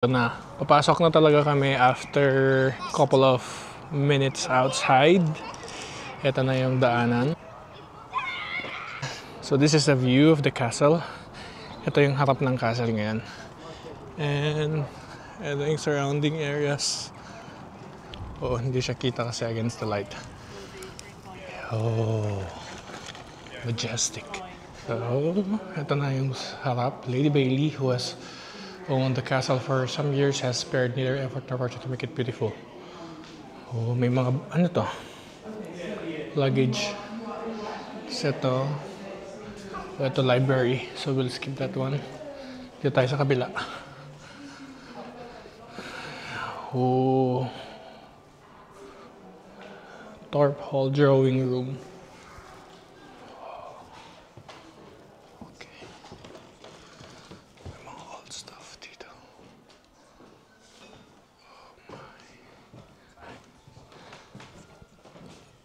Na papasok na talaga kami after couple of minutes outside. Ito na yung daanan. So this is the view of the castle. Ito yung harap ng castle ngayon. And ito yung surrounding areas. Oo, hindi siya kita kasi against the light. Oh, majestic. So, ito na yung harap. Lady Bailey, who has owned the castle for some years, has spared neither effort nor fortune to make it beautiful. Oh, may mga, ano to? Luggage. Ito. Ito, library. So, we'll skip that one. Dito tayo sa kabila. Oh. Thorpe Hall drawing room.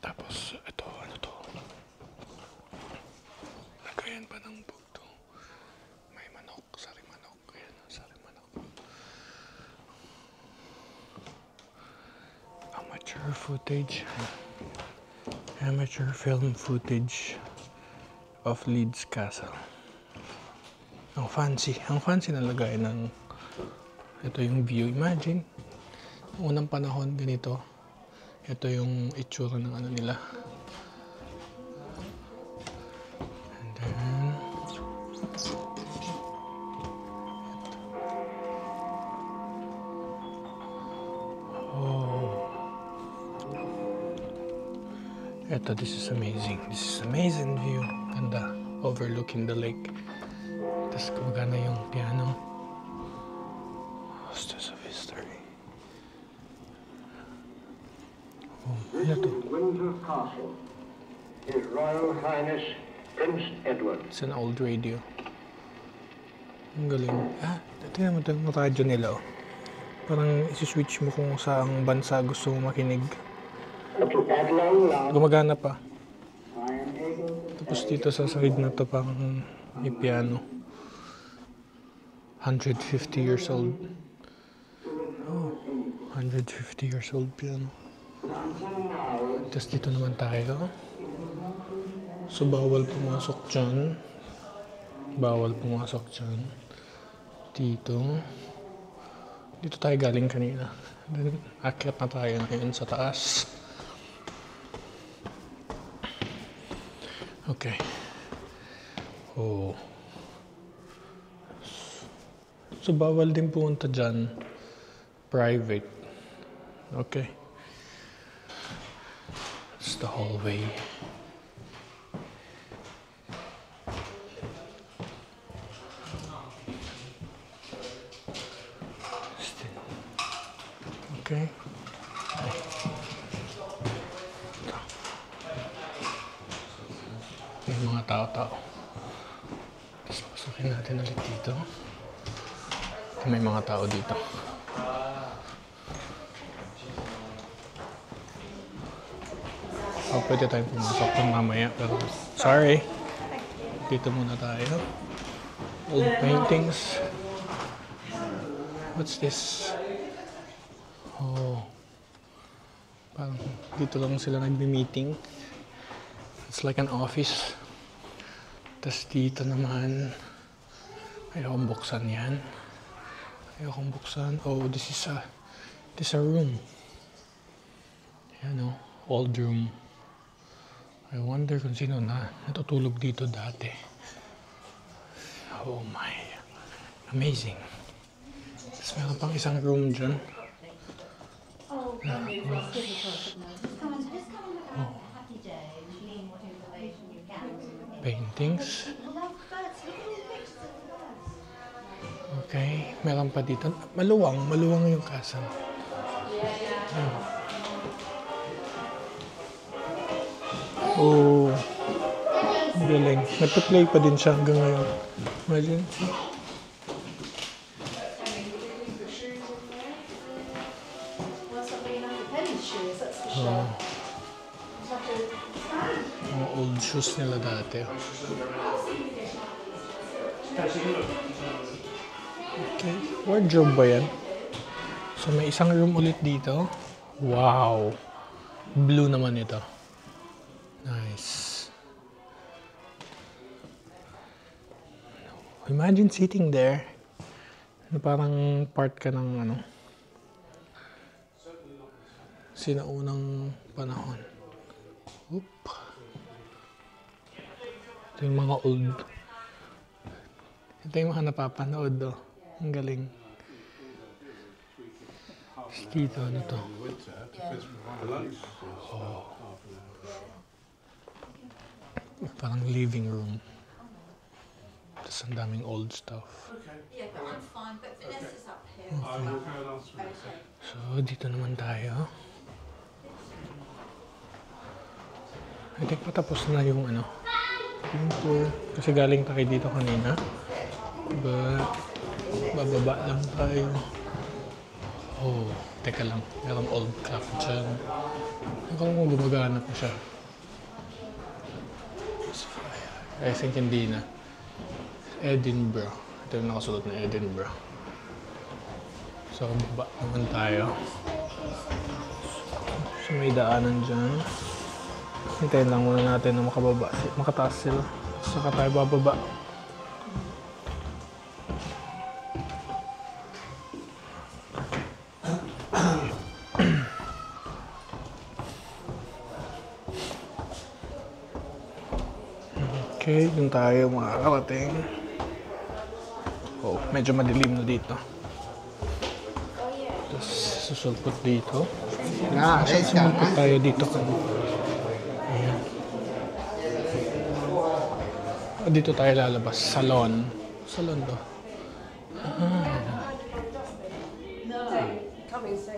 Tapos, ito, ano to? Lagayan pa ng bugto. May manok, sari manok. Ayan, sari manok. Amateur footage. Amateur film footage of Leeds Castle. Ang fancy na lagayan ng ito yung view. Imagine, unang panahon ganito. Ito yung itsura ng ano nila. And then, oh. Ito, this is amazing. This is amazing view. Ganda. Overlooking the lake. Tapos kumagana yung piano. Hostess of history. Windsor Castle, His Royal Highness Prince Edward. It's an old radio. Ang galing. Tingnan mo ito yung radyo nila. Oh. Parang isi-switch mo kung saang bansa gusto mo makinig. Gumagana pa. Tapos dito sa side na to pang may piano. 150 years old. Oh, 150 years old piano. Tapos dito naman tayo. So, bawal pumasok dyan. Bawal pumasok dyan. Dito. Dito tayo galing kanina. Then, akyat na tayo ngayon sa taas. Okay. Oh. So, bawal din pumunta dyan. Private. Okay. It's the hallway. Okay. May mga tao-tao. Tapos pasukin natin ulit dito. May mga tao dito. Pwede tayong pumasok ng mamaya, pero sorry. Dito muna tayo. Old paintings. What's this? Oh. Parang dito lang sila nagbi-meeting. It's like an office. Tapos dito naman, ayokong buksan yan. Ayokong buksan. Oh, this is a room. Yan, oh. Old room. I wonder kung sino na natutulog dito dati. Oh my. Amazing. Tapos meron pang isang room dyan. Oh. Paintings. Okay. Meron pa dito. Maluwang yung castle. Oh, galing. Nagpa-play pa din siya hanggang ngayon. Imagine. Oh. Mga old shoes nila dati. Okay. Wardrobe ba yan? So may isang room ulit dito. Wow! Blue naman ito. Nice. Imagine sitting there. Parang part ka ng ano, sinaunang panahon. Oop. Ito yung mga old. Ito yung mga napapanood do. Ang galing. Dito, ano to? Oh. Parang living room. Tapos ang daming old stuff. Yeah, but I'm fine. But Vanessa's up here. Okay. So, dito naman tayo. I think patapos na yung ano, yung tour. Kasi galing tayo dito kanina. But, bababa lang tayo. Oh, teka lang. Merong old clock dyan. Akala mo gumagana pa siya. I think hindi na. Edinburgh. Ito yung nakasulat na Edinburgh. So, baba naman tayo. So, may daanan dyan. Hintayin lang muna natin na makataas sila. Saka tayo bababa. Okay, dun tayo makakarating. Oh, medyo madilim na dito. Tapos susulpot dito. Susulpot tayo dito. Ayan. Dito tayo lalabas. Salon. Salon to.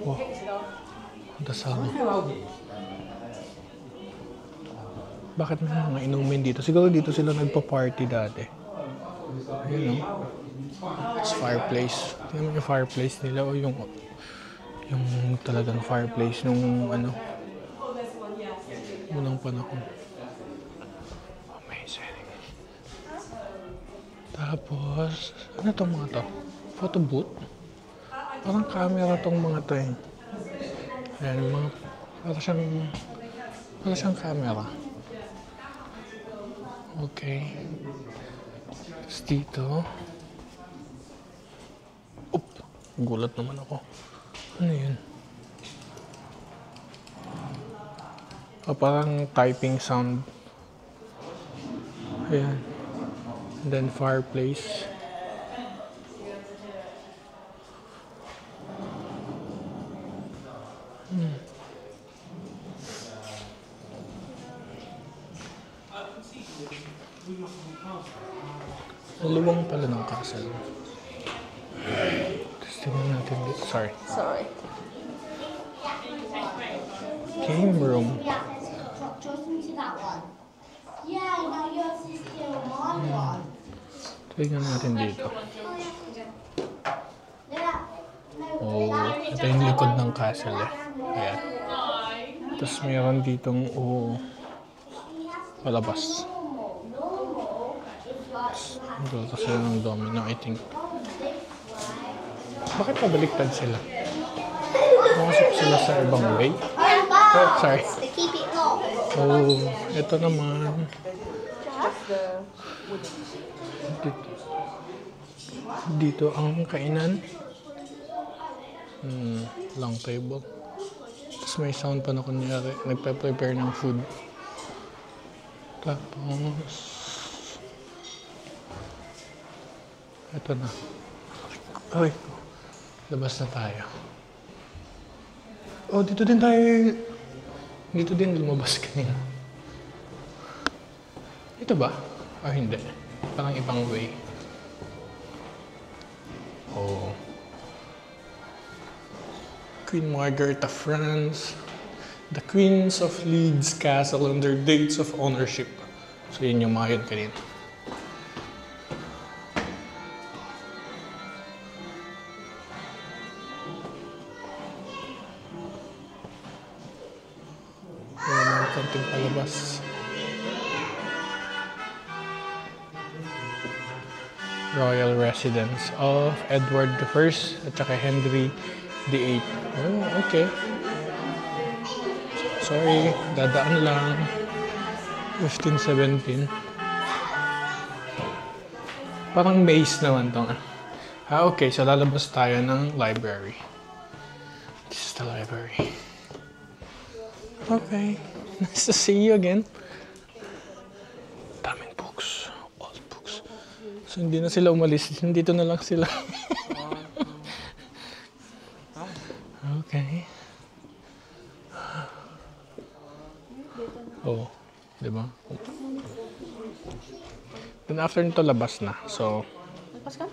Wow. Dasal. Bakit may mga inumin dito? Siguro dito sila nagpa-party dati. Ayun, no? It's fireplace. Tingnan mo yung fireplace nila o yung talagang fireplace nung ano, unang panahon. Amazing. Tapos, ano tong mga to? Photo booth? Parang camera tong mga to eh. Ayan, mga, para siyang camera. Okay. Tapos dito. Oop! Gulat naman ako. Ano yun? Parang typing sound. Ayan. And then fireplace. Luwang pala ng castle. Tapos tingnan natin dito. Sorry. Game room. Tingnan natin dito. Oh, ito yung likod ng castle eh. Ayan. Tapos mayroon ditong palabas. Ito kasi ng domino, I think. Bakit pabaliktad sila? Pumasok sila sa ibang way? Oh, sorry. Oh, ito naman. Dito ang kainan. Long table. Tapos may sound pa na kunyari. Nagpe-prepare ng food. Tapos ito na. Okay. Labas na tayo. Oh, dito din tayo. Dito din lumabas kanina. Ito ba? O hindi? Parang ibang way. Oh. Queen Margaret of France. The Queens of Leeds Castle and their dates of ownership. So yun yung mga yun kanina. Konting palabas. Royal residence of Edward I at saka Henry D8. Oh, okay. Sorry, dadaan lang. 15, 17. Parang maze naman tong. Okay. So lalabas tayo ng library. This is the library. Okay. Nice to see you again. Daming books. Old books. So hindi na sila umalis. Nandito na lang sila. Okay. Oh, di ba? Then after nito labas na. So, Lepas ka?